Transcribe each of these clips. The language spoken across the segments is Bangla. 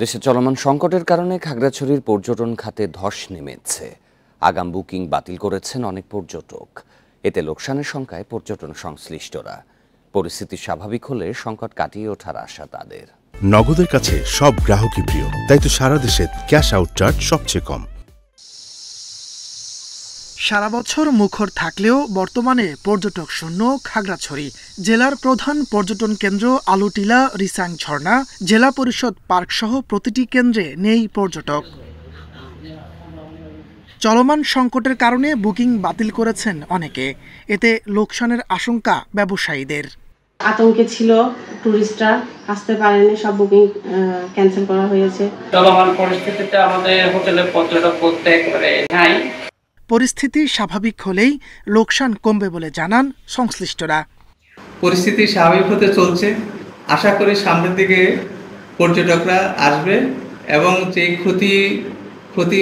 দেশে চলমান সংকটের কারণে খাগড়াছড়ির পর্যটন খাতে ধস নেমেছে। আগাম বুকিং বাতিল করেছেন অনেক পর্যটক। এতে লোকসানের শঙ্কায় পর্যটন সংশ্লিষ্টরা। পরিস্থিতি স্বাভাবিক হলে সংকট কাটিয়ে ওঠার আশা তাদের। নগদের কাছে সব গ্রাহকই প্রিয়, তাই তো সারা দেশে ক্যাশ আউট চার্জ সবচেয়ে কম। সারা বছর মুখর থাকলেও বর্তমানে পর্যটক শূন্য খাগড়াছড়ি। জেলার প্রধান পর্যটন কেন্দ্র আলুটিলা রিসাং ঝর্ণা, জেলা পরিষদ পার্ক সহ প্রতিটি কেন্দ্রে নেই পর্যটক। চলমান সংকটের কারণে বুকিং বাতিল করেছেন অনেকে। এতে লোকসানের আশঙ্কা ব্যবসায়ীদের। আতঙ্কে ছিল, টুরিস্টরা আসতে পারেনি, সব বুকিং ক্যান্সেল করা হয়েছে। চলমান পরিস্থিতিতে আমাদের হোটেলে পর্যটক বলতে একেবারে নাই। পরিস্থিতি স্বাভাবিক হলেই লোকসান কমবে বলে জানান সংশ্লিষ্টরা। পরিস্থিতি স্বাভাবিক হতে চলছে, আশা করি সামনের দিকে পর্যটকরা আসবে এবং যে ক্ষতি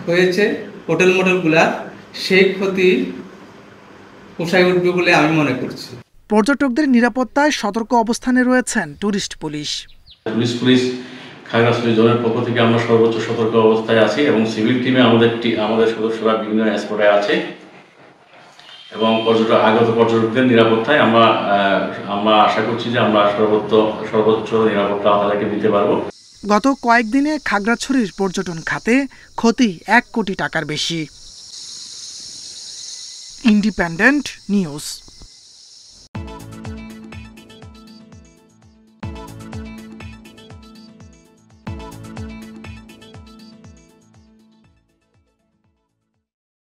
হয়েছে হোটেল মোটেলগুলা, সেই ক্ষতি পোষায় উঠবে বলে আমি মনে করছি। পর্যটকদের নিরাপত্তায় সতর্ক অবস্থানে রয়েছেন টুরিস্ট পুলিশ। খাগড়াছড়ি জোনের পক্ষ থেকে আমরা সর্বোচ্চ সতর্ক অবস্থায় আছি এবং সিভিল টিমে আমাদের সদস্যরা বিভিন্ন স্পটে আছে এবং আগত পর্যটকদের নিরাপত্তায় আমরা আশা করছি যে আমরা সর্বোচ্চ নিরাপত্তা তাদেরকে দিতে পারবো। গত কয়েকদিনে খাগড়াছড়ির পর্যটন খাতে ক্ষতি 1 কোটি টাকার বেশি। Independent news.